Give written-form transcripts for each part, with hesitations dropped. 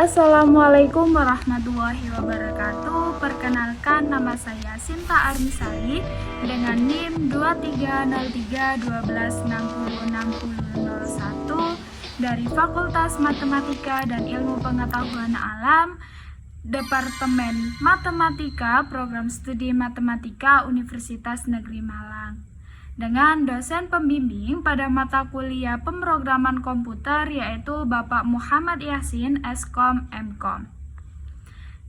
Assalamualaikum warahmatullahi wabarakatuh. Perkenalkan, nama saya Sinta Armisari dengan NIM 230312606001 dari Fakultas Matematika dan Ilmu Pengetahuan Alam, Departemen Matematika, Program Studi Matematika Universitas Negeri Malang, dengan dosen pembimbing pada mata kuliah pemrograman komputer yaitu Bapak Muhammad Yasin, Skom, Mkom.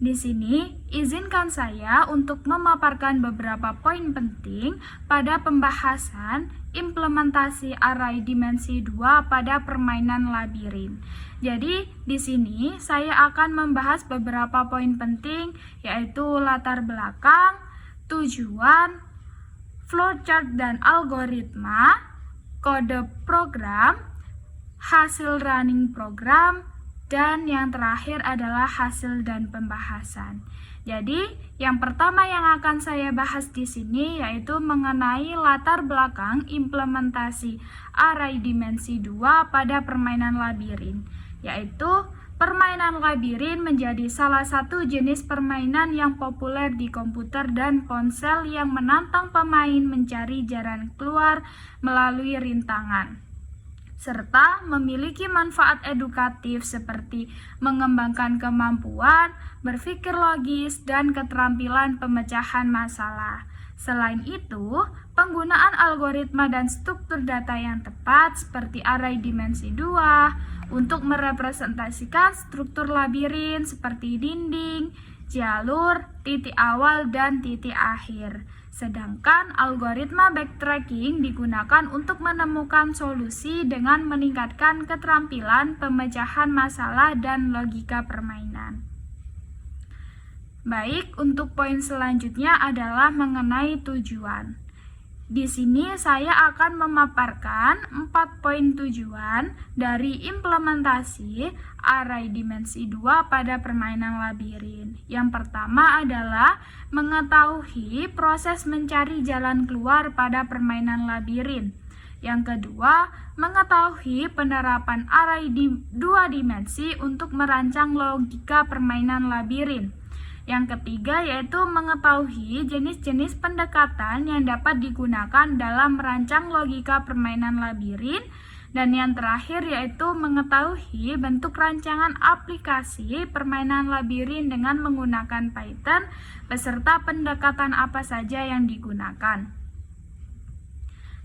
Di sini, izinkan saya untuk memaparkan beberapa poin penting pada pembahasan implementasi array dimensi 2 pada permainan labirin. Jadi, di sini saya akan membahas beberapa poin penting yaitu latar belakang, tujuan, flowchart dan algoritma, kode program, hasil running program, dan yang terakhir adalah hasil dan pembahasan. Jadi, yang pertama yang akan saya bahas di sini yaitu mengenai latar belakang implementasi array dimensi 2 pada permainan labirin, yaitu permainan labirin menjadi salah satu jenis permainan yang populer di komputer dan ponsel yang menantang pemain mencari jalan keluar melalui rintangan, serta memiliki manfaat edukatif seperti mengembangkan kemampuan berpikir logis dan keterampilan pemecahan masalah. Selain itu, penggunaan algoritma dan struktur data yang tepat seperti array dimensi 2 untuk merepresentasikan struktur labirin seperti dinding, jalur, titik awal, dan titik akhir. Sedangkan algoritma backtracking digunakan untuk menemukan solusi dengan meningkatkan keterampilan pemecahan masalah dan logika permainan. Baik, untuk poin selanjutnya adalah mengenai tujuan. Di sini saya akan memaparkan 4 poin tujuan dari implementasi array dimensi 2 pada permainan labirin. Yang pertama adalah mengetahui proses mencari jalan keluar pada permainan labirin. Yang kedua, mengetahui penerapan array di 2 dimensi untuk merancang logika permainan labirin. Yang ketiga yaitu mengetahui jenis-jenis pendekatan yang dapat digunakan dalam merancang logika permainan labirin. Dan yang terakhir yaitu mengetahui bentuk rancangan aplikasi permainan labirin dengan menggunakan Python beserta pendekatan apa saja yang digunakan.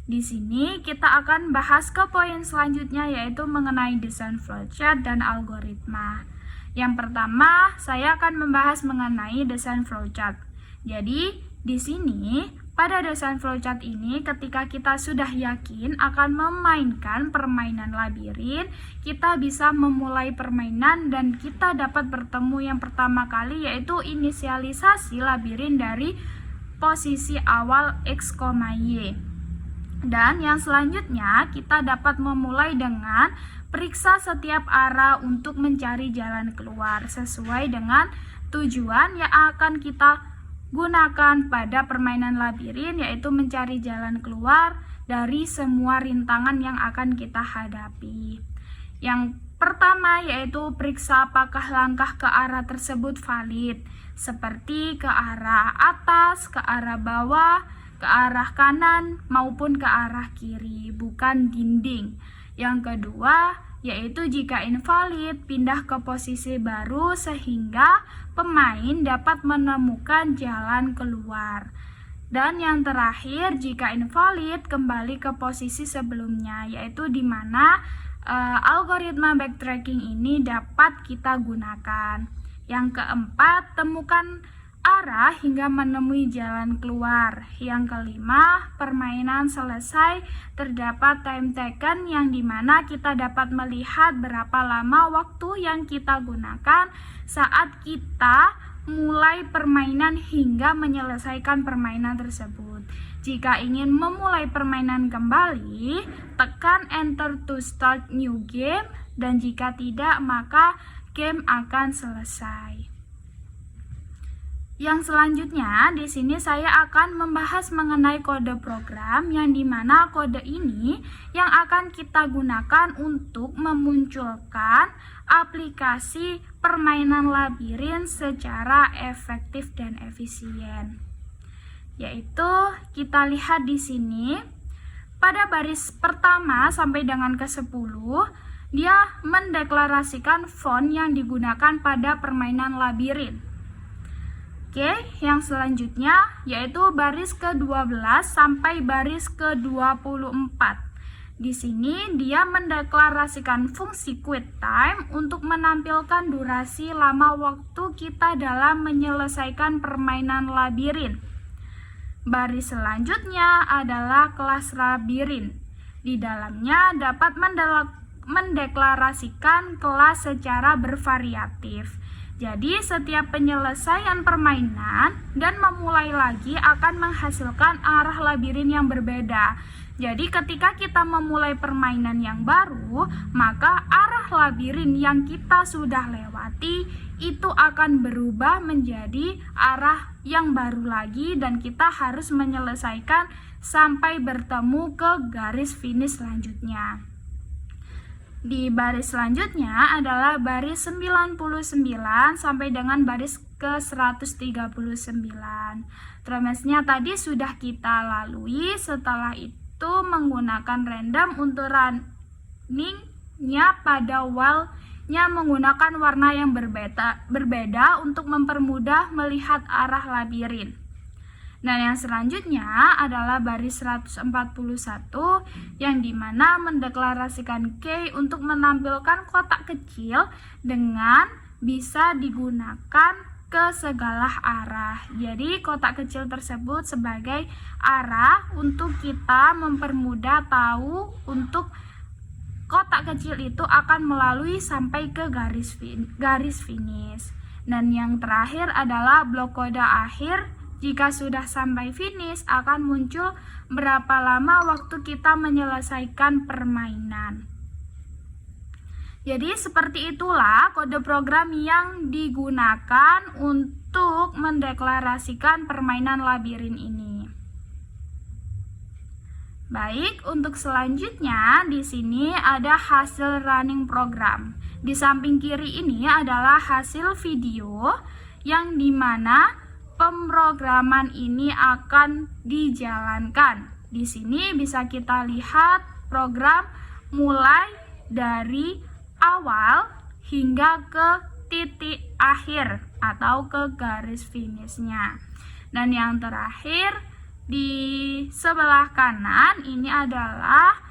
Di sini kita akan bahas ke poin selanjutnya yaitu mengenai desain flowchart dan algoritma. Yang pertama, saya akan membahas mengenai desain flowchart. Jadi, di sini pada desain flowchart ini ketika kita sudah yakin akan memainkan permainan labirin, kita bisa memulai permainan dan kita dapat bertemu yang pertama kali yaitu inisialisasi labirin dari posisi awal X, Y. Dan yang selanjutnya kita dapat memulai dengan periksa setiap arah untuk mencari jalan keluar sesuai dengan tujuan yang akan kita gunakan pada permainan labirin yaitu mencari jalan keluar dari semua rintangan yang akan kita hadapi. Yang pertama yaitu periksa apakah langkah ke arah tersebut valid, seperti ke arah atas, ke arah bawah, ke arah kanan maupun ke arah kiri, bukan dinding. Yang kedua, yaitu jika invalid, pindah ke posisi baru sehingga pemain dapat menemukan jalan keluar. Dan yang terakhir, jika invalid, kembali ke posisi sebelumnya, yaitu di mana algoritma backtracking ini dapat kita gunakan. Yang keempat, temukan arah hingga menemui jalan keluar. Yang kelima, permainan selesai, terdapat time taken yang dimana kita dapat melihat berapa lama waktu yang kita gunakan saat kita mulai permainan hingga menyelesaikan permainan tersebut. Jika ingin memulai permainan kembali, tekan enter to start new game, dan jika tidak maka game akan selesai. Yang selanjutnya, di sini saya akan membahas mengenai kode program yang dimana kode ini yang akan kita gunakan untuk memunculkan aplikasi permainan labirin secara efektif dan efisien. Yaitu kita lihat di sini pada baris pertama sampai dengan ke-10 dia mendeklarasikan font yang digunakan pada permainan labirin. Oke, yang selanjutnya yaitu baris ke-12 sampai baris ke-24. Di sini dia mendeklarasikan fungsi QuickTime untuk menampilkan durasi lama waktu kita dalam menyelesaikan permainan labirin. Baris selanjutnya adalah kelas labirin. Di dalamnya dapat mendeklarasikan kelas secara bervariatif. Jadi setiap penyelesaian permainan dan memulai lagi akan menghasilkan arah labirin yang berbeda. Jadi ketika kita memulai permainan yang baru, maka arah labirin yang kita sudah lewati itu akan berubah menjadi arah yang baru lagi dan kita harus menyelesaikan sampai bertemu ke garis finish selanjutnya. Di baris selanjutnya adalah baris 99 sampai dengan baris ke-139. Tromesnya tadi sudah kita lalui, setelah itu menggunakan random untuk runningnya pada while-nya menggunakan warna yang berbeda untuk mempermudah melihat arah labirin. Nah, yang selanjutnya adalah baris 141 yang dimana mendeklarasikan key untuk menampilkan kotak kecil dengan bisa digunakan ke segala arah. Jadi kotak kecil tersebut sebagai arah untuk kita mempermudah tahu untuk kotak kecil itu akan melalui sampai ke garis finish. Dan yang terakhir adalah blok kode akhir. Jika sudah sampai finish, akan muncul berapa lama waktu kita menyelesaikan permainan. Jadi seperti itulah kode program yang digunakan untuk mendeklarasikan permainan labirin ini. Baik, untuk selanjutnya di sini ada hasil running program. Di samping kiri ini adalah hasil video yang dimana pemrograman ini akan dijalankan. Di sini bisa kita lihat program mulai dari awal hingga ke titik akhir atau ke garis finishnya. Dan yang terakhir di sebelah kanan ini adalah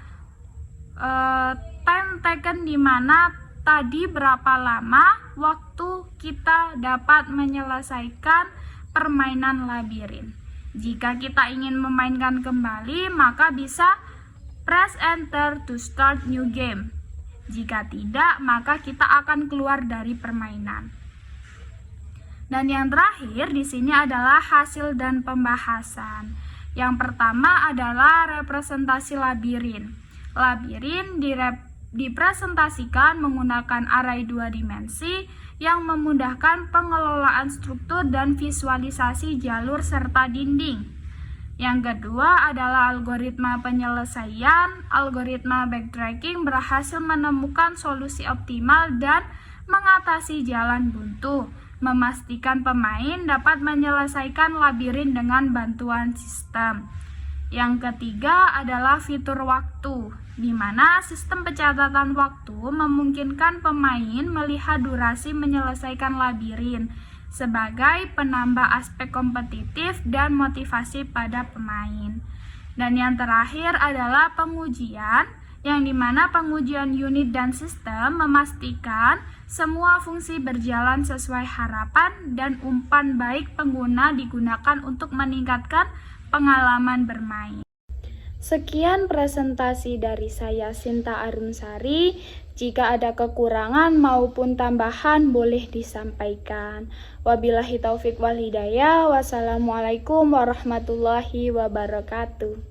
time taken, di mana tadi berapa lama waktu kita dapat menyelesaikan permainan labirin. Jika kita ingin memainkan kembali, maka bisa press enter to start new game. Jika tidak, maka kita akan keluar dari permainan. Dan yang terakhir di sini adalah hasil dan pembahasan. Yang pertama adalah representasi labirin. Labirin dipresentasikan menggunakan array 2 dimensi yang memudahkan pengelolaan struktur dan visualisasi jalur serta dinding. Yang kedua adalah algoritma penyelesaian. Algoritma backtracking berhasil menemukan solusi optimal dan mengatasi jalan buntu, memastikan pemain dapat menyelesaikan labirin dengan bantuan sistem. Yang ketiga adalah fitur waktu, di mana sistem pencatatan waktu memungkinkan pemain melihat durasi menyelesaikan labirin sebagai penambah aspek kompetitif dan motivasi pada pemain. Dan yang terakhir adalah pengujian, yang dimana pengujian unit dan sistem memastikan semua fungsi berjalan sesuai harapan dan umpan baik pengguna digunakan untuk meningkatkan pengalaman bermain. Sekian presentasi dari saya, Sinta Arumsari. Jika ada kekurangan maupun tambahan boleh disampaikan. Wabillahi taufik wal hidayah. Wassalamualaikum warahmatullahi wabarakatuh.